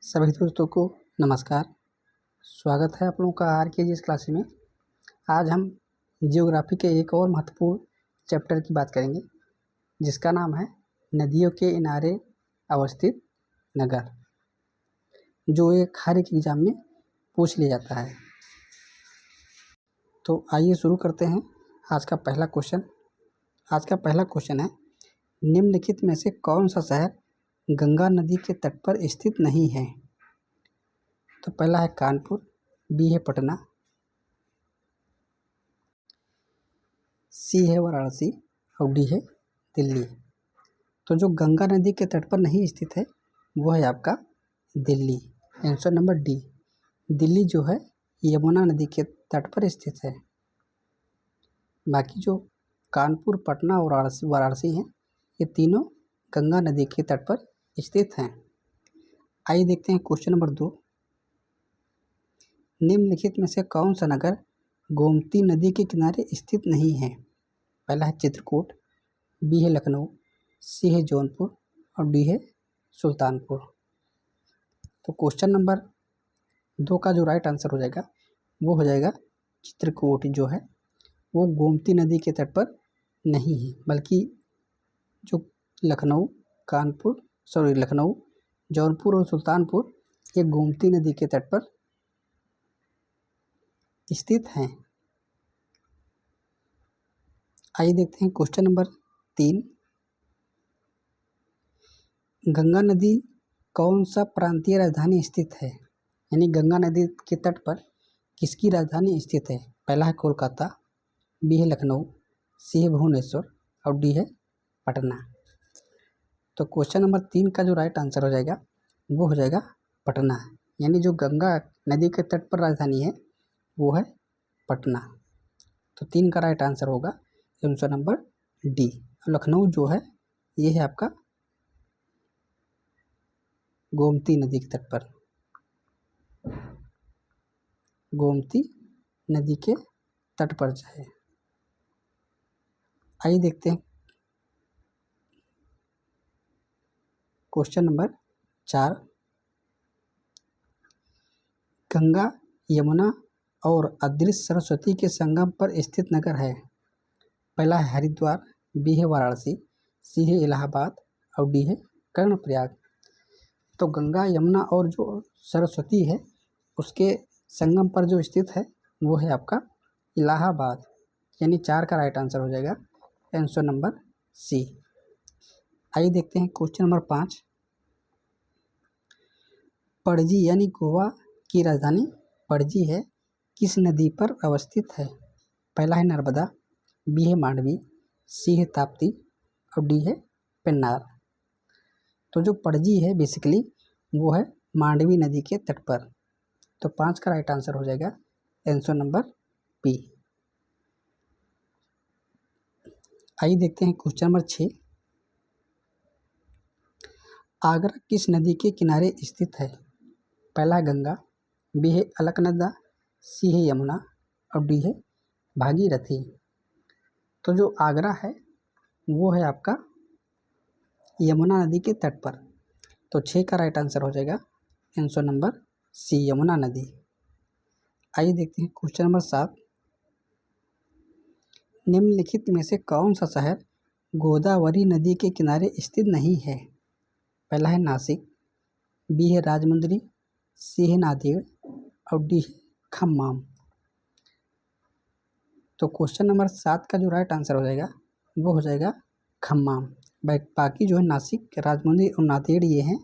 सभी दोस्तों को नमस्कार। स्वागत है आप लोगों का आर के जी इस क्लास में। आज हम जियोग्राफी के एक और महत्वपूर्ण चैप्टर की बात करेंगे जिसका नाम है नदियों के किनारे अवस्थित नगर, जो हर एक एग्जाम में पूछ लिया जाता है। तो आइए शुरू करते हैं आज का पहला क्वेश्चन। आज का पहला क्वेश्चन है, निम्नलिखित में से कौन सा शहर गंगा नदी के तट पर स्थित नहीं है? तो पहला है कानपुर, बी है पटना, सी है वाराणसी और डी है दिल्ली। तो जो गंगा नदी के तट पर नहीं स्थित है वो है आपका Delhi. Answer number D. Delhi जो है यमुना नदी के तट पर स्थित है। बाकी जो कानपुर, पटना और वाराणसी हैं, ये तीनों गंगा नदी के तट पर स्थित हैं। आइए देखते हैं क्वेश्चन नंबर 2। निम्नलिखित में से कौन सा नगर गोमती नदी के किनारे स्थित नहीं है? पहला है चित्रकूट, बी है लखनऊ, सी है जौनपुर और डी है सुल्तानपुर। तो क्वेश्चन नंबर 2 का जो राइट आंसर हो जाएगा वो हो जाएगा चित्रकूट, जो है वो गोमती नदी के तट पर नहीं है, बल्कि जो लखनऊ, जौनपुर और सुल्तानपुर ये गोमती नदी के तट पर स्थित हैं। आइए देखते हैं क्वेश्चन नंबर 3। गंगा नदी कौन सा प्रांतीय राजधानी स्थित है? यानी गंगा नदी के तट पर किसकी राजधानी स्थित है? पहला है कोलकाता, बी है लखनऊ, सी है भुवनेश्वर और डी है पटना। तो क्वेश्चन नंबर 3 का जो राइट आंसर हो जाएगा वो हो जाएगा पटना। यानी जो गंगा नदी के तट पर राजधानी है वो है पटना। तो 3 का राइट आंसर होगा आंसर नंबर डी। लखनऊ जो है ये है आपका गोमती नदी के तट पर, गोमती नदी के तट पर है। आइए देखते हैं क्वेश्चन नंबर 4। गंगा, यमुना और अदृश्य सरस्वती के संगम पर स्थित नगर है। पहला है हरिद्वार, बी है वाराणसी, सी है इलाहाबाद और डी है कर्णप्रयाग। तो गंगा, यमुना और जो सरस्वती है उसके संगम पर जो स्थित है वो है आपका इलाहाबाद। यानी 4 का राइट आंसर हो जाएगा आंसर नंबर सी। आइए देखते हैं क्वेश्चन नंबर 5। पणजी यानी गोवा की राजधानी पणजी है किस नदी पर अवस्थित है? पहला है नर्मदा, बी है मांडवी, सी है ताप्ती और डी है पेन्नार। तो जो पणजी है बेसिकली वो है मांडवी नदी के तट पर। तो 5 का राइट आंसर हो जाएगा आंसर नंबर बी। आइए देखते हैं क्वेश्चन नंबर 6। आगरा किस नदी के किनारे स्थित है? पहला है गंगा, बी है अलकनंदा, सी है यमुना और डी है भागीरथी। तो जो आगरा है वो है आपका यमुना नदी के तट पर। तो 6 का राइट आंसर हो जाएगा आंसर नंबर सी, यमुना नदी। आइए देखते हैं क्वेश्चन नंबर 7। निम्नलिखित में से कौन सा शहर गोदावरी नदी के किनारे स्थित नहीं है? पहला है नासिक, बी है राजमुंदरी, सी है नांदेड़ और डी है खम्माम। तो क्वेश्चन नंबर 7 का जो राइट आंसर हो जाएगा वो हो जाएगा खम्माम। बाकी जो है नासिक, राजमुंदरी और नांदेड़ ये हैं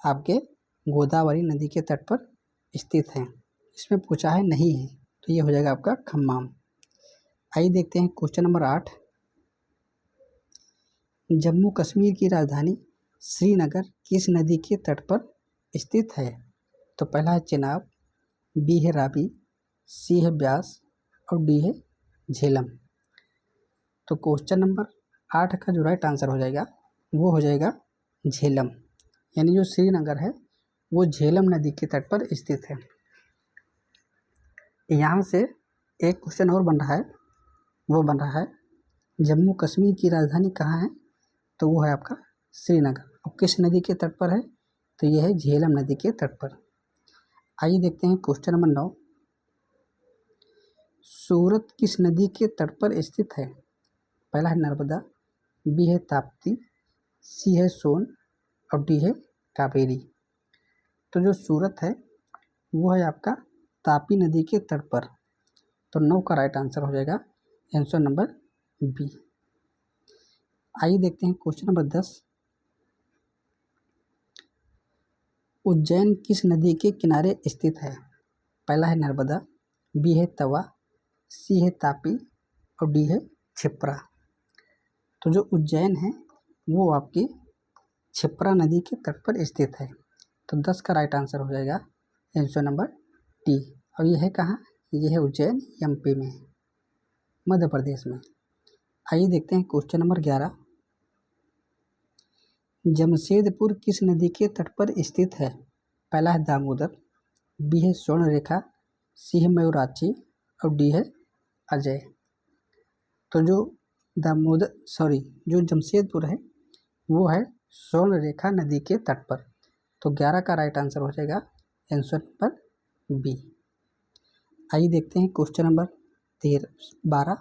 आपके गोदावरी नदी के तट पर स्थित हैं। इसमें पूछा है नहीं है तो ये हो जाएगा आपका खम्माम। आइए देखते हैं क्वेश्चन नंबर 8। जम्मू कश्मीर की राजधानी श्रीनगर किस नदी के तट पर स्थित है? तो पहला है चेनाब, बी है रावी, सी है ब्यास और डी है झेलम। तो क्वेश्चन नंबर 8 का जो राइट आंसर हो जाएगा वो हो जाएगा झेलम। यानी जो श्रीनगर है वो झेलम नदी के तट पर स्थित है। यहाँ से एक क्वेश्चन और बन रहा है, वो बन रहा है जम्मू कश्मीर की राजधानी कहाँ है? तो वो है आपका श्रीनगर। और किस नदी के तट पर है? तो यह है झेलम नदी के तट पर। आइए देखते हैं क्वेश्चन नंबर 9। सूरत किस नदी के तट पर स्थित है? पहला है नर्मदा, बी है ताप्ती, सी है सोन और डी है कावेरी। तो जो सूरत है वो है आपका तापी नदी के तट पर। तो 9 का राइट आंसर हो जाएगा आंसर नंबर बी। आइए देखते हैं क्वेश्चन नंबर 10। उज्जैन किस नदी के किनारे स्थित है? पहला है नर्मदा, बी है तवा, सी है तापी और डी है क्षिप्रा। तो जो उज्जैन है वो आपकी क्षिप्रा नदी के तट पर स्थित है। तो 10 का राइट आंसर हो जाएगा आंसर नंबर डी। और यह है कहाँ? यह है उज्जैन एमपी में, मध्य प्रदेश में। आइए देखते हैं क्वेश्चन नंबर 11। जमशेदपुर किस नदी के तट पर स्थित है? पहला है दामोदर, बी है स्वर्णरेखा, सी है मयूराक्षी और डी है अजय। तो जो जमशेदपुर है वो है स्वर्णरेखा नदी के तट पर। तो 11 का राइट आंसर हो जाएगा आंसर नंबर बी। आइए देखते हैं क्वेश्चन नंबर 12।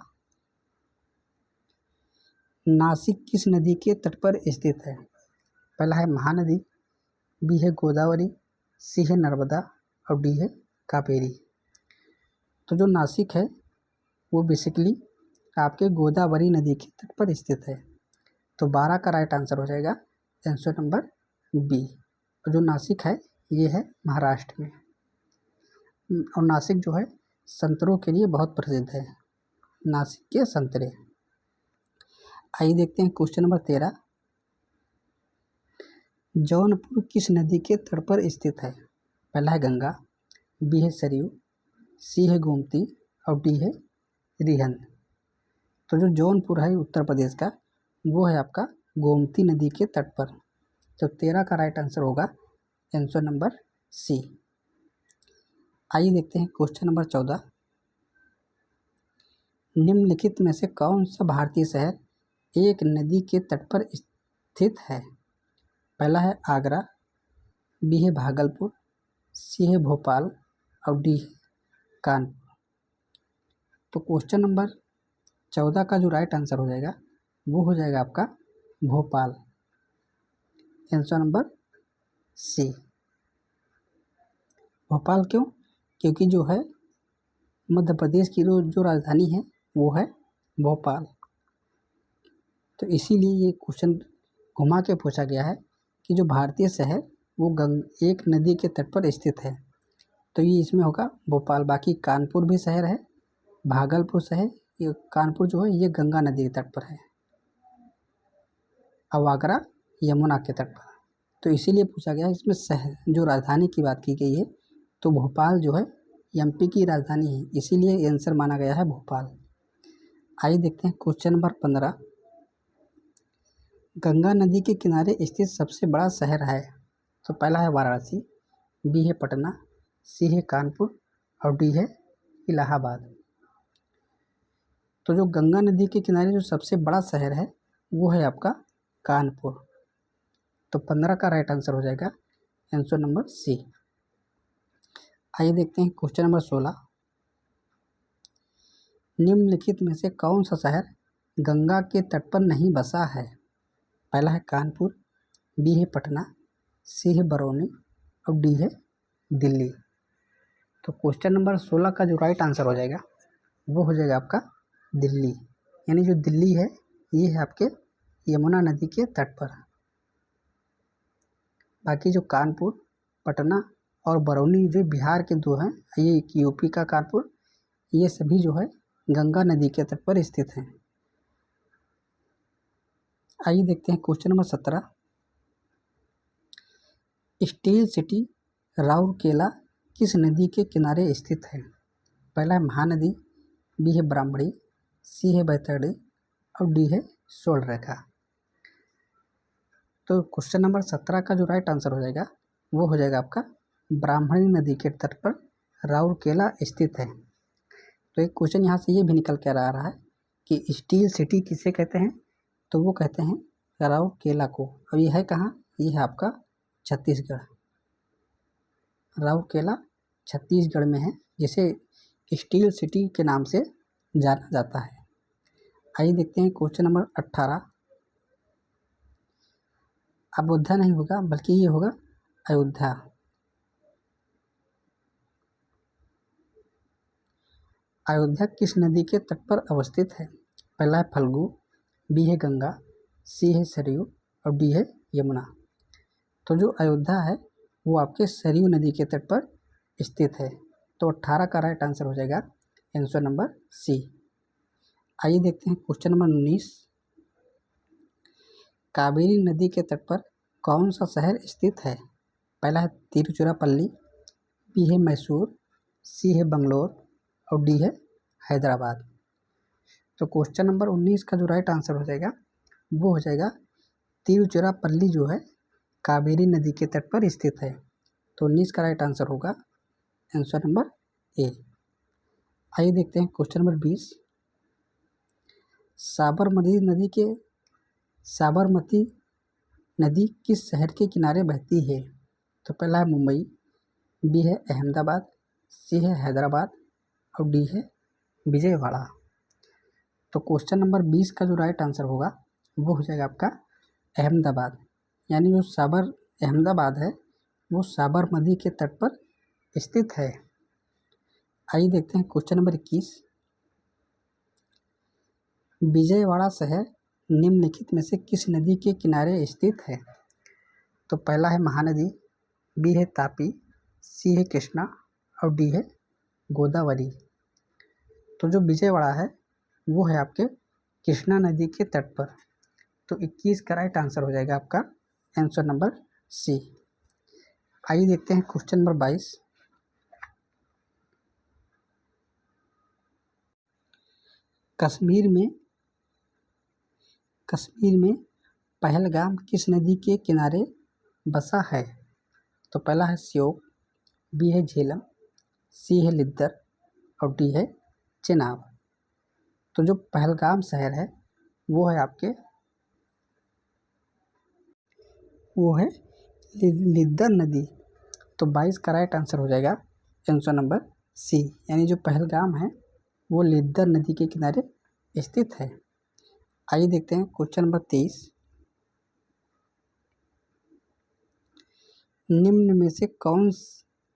नासिक किस नदी के तट पर स्थित है? पहला है महानदी, बी है गोदावरी, सी है नर्मदा और डी है कावेरी। तो जो नासिक है वो बेसिकली आपके गोदावरी नदी के तट पर स्थित है। तो 12 का राइट आंसर हो जाएगा आंसर नंबर बी। और जो नासिक है ये है महाराष्ट्र में। और नासिक जो है संतरों के लिए बहुत प्रसिद्ध है, नासिक के संतरे। आइए देखते हैं क्वेश्चन नंबर 13। जौनपुर किस नदी के तट पर स्थित है? पहला है गंगा, बी है सरयू, सी है गोमती और डी है रिहंद। तो जो जौनपुर है उत्तर प्रदेश का वो है आपका गोमती नदी के तट पर। तो 13 का राइट आंसर होगा आंसर नंबर सी। आइए देखते हैं क्वेश्चन नंबर 14। निम्नलिखित में से कौन सा भारतीय शहर एक नदी के तट पर स्थित है? पहला है आगरा, बी है भागलपुर, सी है भोपाल और डी है कानपुर। तो क्वेश्चन नंबर 14 का जो राइट आंसर हो जाएगा वो हो जाएगा आपका Bhopal, answer number C. Bhopal क्यों? क्योंकि जो है मध्य प्रदेश की जो राजधानी है वो है भोपाल। तो इसीलिए ये क्वेश्चन घुमा के पूछा गया है कि जो भारतीय शहर वो एक नदी के तट पर स्थित है। तो ये इसमें होगा भोपाल। बाकी कानपुर भी शहर है, भागलपुर शहर, ये कानपुर जो है ये गंगा नदी के तट पर है, और आगरा यमुना के तट पर। तो इसीलिए पूछा गया है इसमें शहर जो राजधानी की बात की गई है तो भोपाल जो है एमपी की राजधानी है, इसीलिए आंसर माना गया है भोपाल। आइए देखते हैं क्वेश्चन नंबर 15। गंगा नदी के किनारे स्थित सबसे बड़ा शहर है? तो पहला है वाराणसी, बी है पटना, सी है कानपुर और डी है इलाहाबाद। तो जो गंगा नदी के किनारे जो सबसे बड़ा शहर है वो है आपका कानपुर। तो 15 का राइट आंसर हो जाएगा आंसर नंबर सी। आइए देखते हैं क्वेश्चन नंबर 16। निम्नलिखित में से कौन सा शहर गंगा के तट पर नहीं बसा है? पहला है कानपुर, बी है पटना, सी है बरौनी और डी है दिल्ली। तो क्वेश्चन नंबर 16 का जो राइट आंसर हो जाएगा वो हो जाएगा आपका दिल्ली। यानी जो दिल्ली है ये है आपके यमुना नदी के तट पर। बाकी जो कानपुर, पटना और बरौनी जो बिहार के दो हैं, ये यूपी का कानपुर, ये सभी जो है गंगा नदी के तट पर स्थित हैं। आइए देखते हैं question number 17। Steel city Rourkela किस नदी के किनारे स्थित है? पहला है महानदी, बी है ब्राह्मणी, सी है बैतरणी और डी है स्वर्णरेखा। तो क्वेश्चन नंबर 17 का जो राइट आंसर हो जाएगा वो हो जाएगा आपका ब्राह्मणी नदी के तट पर राउरकेला स्थित है। तो एक क्वेश्चन यहाँ से ये भी निकल कर आ रहा है कि स्टील सिटी किसे कहते हैं? तो वो कहते हैं राउरकेला को। और ये है कहाँ? ये है आपका छत्तीसगढ़। राउरकेला छत्तीसगढ़ में है, जिसे स्टील सिटी के नाम से जाना जाता है। आइए देखते हैं क्वेश्चन नंबर 18। अयोध्या नहीं होगा बल्कि ये होगा अयोध्या। अयोध्या किस नदी के तट पर अवस्थित है? पहला है फल्गु, बी है गंगा, सी है सरयू और डी है यमुना। तो जो अयोध्या है वो आपके सरयू नदी के तट पर स्थित है। तो 18 का राइट आंसर हो जाएगा आंसर नंबर सी। आइए देखते हैं क्वेश्चन नंबर 19। कावेरी नदी के तट पर कौन सा शहर स्थित है? पहला है तिरुचिरापल्ली, बी है मैसूर, सी है बंगलोर और डी है हैदराबाद। तो क्वेश्चन नंबर 19 का जो राइट आंसर हो जाएगा वो हो जाएगा तिरुचिरापल्ली, जो है कावेरी नदी के तट पर स्थित है। तो 19 का राइट आंसर होगा आंसर नंबर ए। आइए देखते हैं क्वेश्चन नंबर 20। साबरमती नदी किस शहर के किनारे बहती है? तो पहला है मुंबई, बी है अहमदाबाद, सी है हैदराबाद और डी है विजयवाड़ा। तो क्वेश्चन नंबर 20 का जो राइट आंसर होगा वो हो जाएगा आपका अहमदाबाद। यानी जो अहमदाबाद है वो साबरमती के तट पर स्थित है। आइए देखते हैं क्वेश्चन नंबर 21। विजयवाड़ा शहर निम्नलिखित में से किस नदी के किनारे स्थित है? तो पहला है महानदी, बी है तापी, सी है कृष्णा और डी है गोदावरी। तो जो विजयवाड़ा है वो है आपके कृष्णा नदी के तट पर। तो 21 का राइट आंसर हो जाएगा आपका आंसर नंबर सी। आइए देखते हैं क्वेश्चन नंबर 22। कश्मीर में पहलगाम किस नदी के किनारे बसा है? तो पहला है श्योक, बी है झेलम, सी है लिद्दर और डी है चेनाब। तो जो पहलगाम शहर है वो है आपके लिद्दर नदी। तो 22 का राइट आंसर हो जाएगा आंसर नंबर सी। यानी जो पहलगाम है वो लिद्दर नदी के किनारे स्थित है। आइए देखते हैं क्वेश्चन नंबर 23। निम्न में से कौन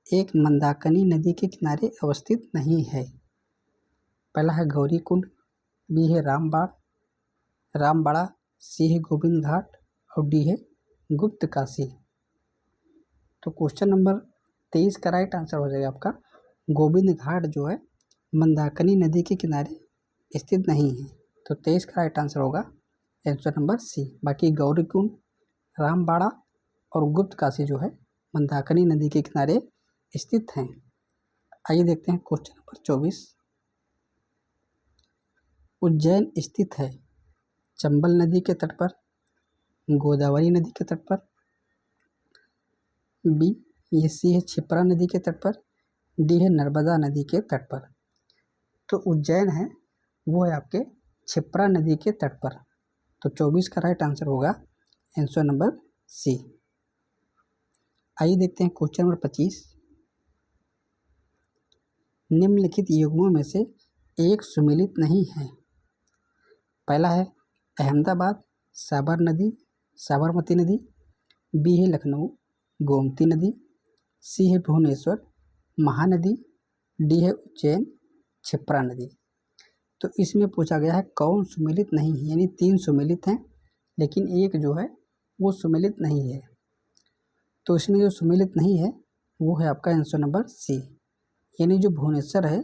एक मंदाकिनी नदी के किनारे अवस्थित नहीं है? पहला है गौरी कुंड, बी है रामबाड़ा, सी है गोविंद घाट और डी है गुप्त काशी। तो क्वेश्चन नंबर 23 का राइट आंसर हो जाएगा आपका गोविंद घाट, जो है मंदाकिनी नदी के किनारे स्थित नहीं है। तो 23 का राइट आंसर होगा आंसर नंबर सी। बाकी गौरी कुंड, रामबाड़ा और गुप्त काशी जो है मंदाकिनी नदी के किनारे स्थित हैं। आइए देखते हैं क्वेश्चन नंबर 24। उज्जैन स्थित है चंबल नदी के तट पर, गोदावरी नदी के तट पर, बी ये सी है क्षिप्रा नदी के तट पर, डी है नर्मदा नदी के तट पर। तो उज्जैन है वो है आपके क्षिप्रा नदी के तट पर। तो 24 का राइट आंसर होगा आंसर नंबर सी। आइए देखते हैं क्वेश्चन नंबर 25। निम्नलिखित युग्मों में से एक सुमेलित नहीं है। पहला है अहमदाबाद साबरमती नदी, बी है लखनऊ गोमती नदी, सी है भुवनेश्वर महानदी, डी है उज्जैन क्षिप्रा नदी। तो इसमें पूछा गया है कौन सुमेलित नहीं है, यानी 3 सुमेलित हैं लेकिन एक जो है वो सुमेलित नहीं है। तो इसमें जो सुमेलित नहीं है वो है आपका आंसर नंबर सी। यानी जो भुवनेश्वर है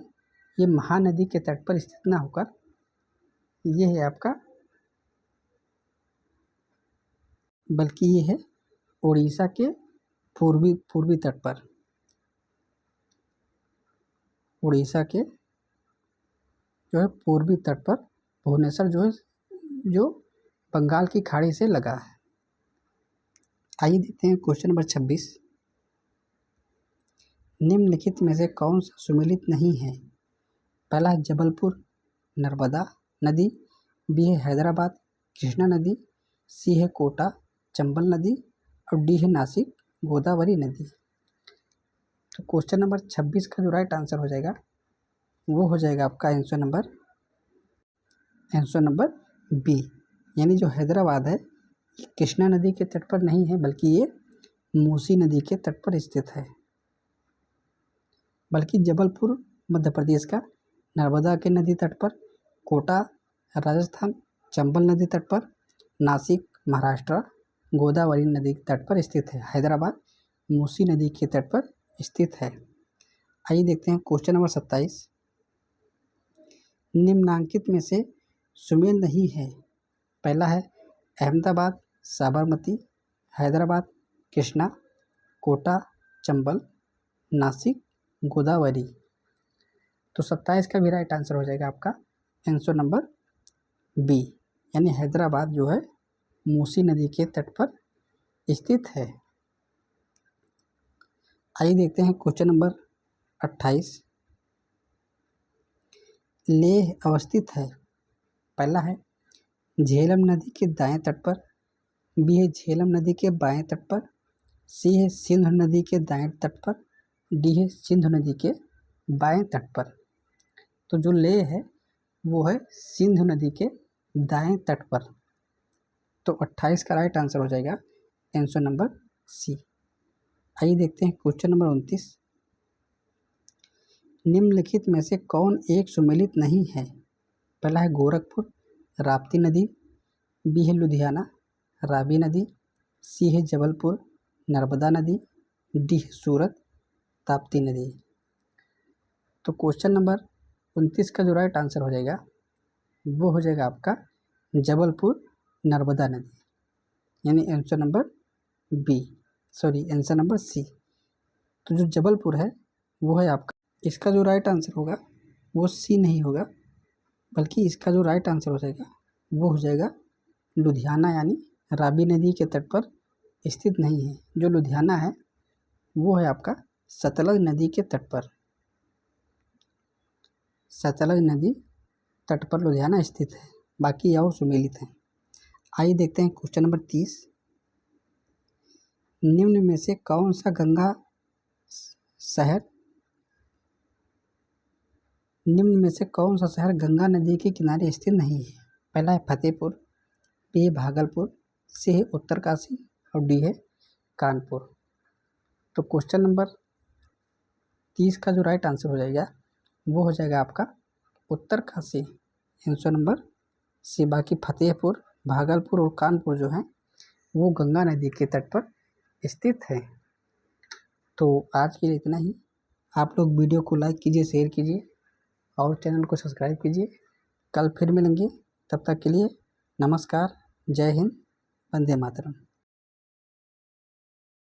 ये महानदी के तट पर स्थित ना होकर ये है आपका, बल्कि ये है उड़ीसा के पूर्वी तट पर। उड़ीसा के जो है पूर्वी तट पर भुवनेश्वर जो है जो बंगाल की खाड़ी से लगा है। आइए देखते हैं क्वेश्चन नंबर 26। निम्नलिखित में से कौन सा सुमेलित नहीं है? पहला है जबलपुर नर्मदा नदी, बी है हैदराबाद कृष्णा नदी, सी है कोटा चंबल नदी और डी है नासिक गोदावरी नदी। तो क्वेश्चन नंबर 26 का जो राइट आंसर हो जाएगा वो हो जाएगा आपका आंसर नंबर बी, यानी जो हैदराबाद है ये कृष्णा नदी के तट पर नहीं है बल्कि ये मूसी नदी के तट पर स्थित है। बल्कि जबलपुर मध्य प्रदेश का, नर्मदा के नदी तट पर, कोटा राजस्थान चंबल नदी तट पर, नासिक महाराष्ट्र गोदावरी नदी तट पर स्थित है। हैदराबाद मूसी नदी के तट पर स्थित है। आइए देखते हैं क्वेश्चन नंबर 27। निम्नांकित में से सुमेल नहीं है। पहला है अहमदाबाद साबरमती, हैदराबाद कृष्णा, कोटा चंबल, नासिक गोदावरी। तो 27 का भी राइट आंसर हो जाएगा आपका आंसर नंबर बी, यानी हैदराबाद जो है मूसी नदी के तट पर स्थित है। आइए देखते हैं क्वेश्चन नंबर 28। लेह अवस्थित है। पहला है झेलम नदी के दाएं तट पर, बी है झेलम नदी के बाएं तट पर, सी है सिंधु नदी के दाएं तट पर, डी है सिंधु नदी के बाएं तट पर। तो जो लेह है वो है सिंधु नदी के दाएं तट पर। तो 28 का राइट आंसर हो जाएगा आंसर नंबर सी। आइए देखते हैं क्वेश्चन नंबर 29। निम्नलिखित में से कौन एक सुमेलित नहीं है। पहला है गोरखपुर राप्ती नदी, बी है लुधियाना रावी नदी, सी है जबलपुर नर्मदा नदी, डी है सूरत ताप्ती नदी। तो क्वेश्चन नंबर 29 का जो राइट आंसर हो जाएगा वो हो जाएगा आपका जबलपुर नर्मदा नदी, यानी answer number answer number C. तो जो जबलपुर है वो है आपका, इसका जो राइट आंसर होगा वो सी नहीं होगा, बल्कि इसका जो राइट आंसर हो जाएगा वो हो जाएगा लुधियाना, यानी रावी नदी के तट पर स्थित नहीं है। जो लुधियाना है वो है आपका सतलज नदी के तट पर, सतलज नदी तट पर लुधियाना स्थित है, बाकी और सुमेलित हैं। आइए देखते हैं क्वेश्चन नंबर 30। निम्न में से कौन सा शहर गंगा नदी के किनारे स्थित नहीं है। पहला है फतेहपुर, बी है भागलपुर, सी है उत्तरकाशी और डी है कानपुर। तो क्वेश्चन नंबर 30 का जो राइट आंसर हो जाएगा वो हो जाएगा आपका उत्तरकाशी, आंसर नंबर सी। बाकी फतेहपुर भागलपुर और कानपुर जो हैं वो गंगा नदी के तट पर स्थित है। तो आज के लिए इतना ही। आप लोग वीडियो को लाइक कीजिए, शेयर कीजिए और चैनल को सब्सक्राइब कीजिए। कल फिर मिलेंगे, तब तक के लिए नमस्कार, जय हिंद, वंदे मातरम।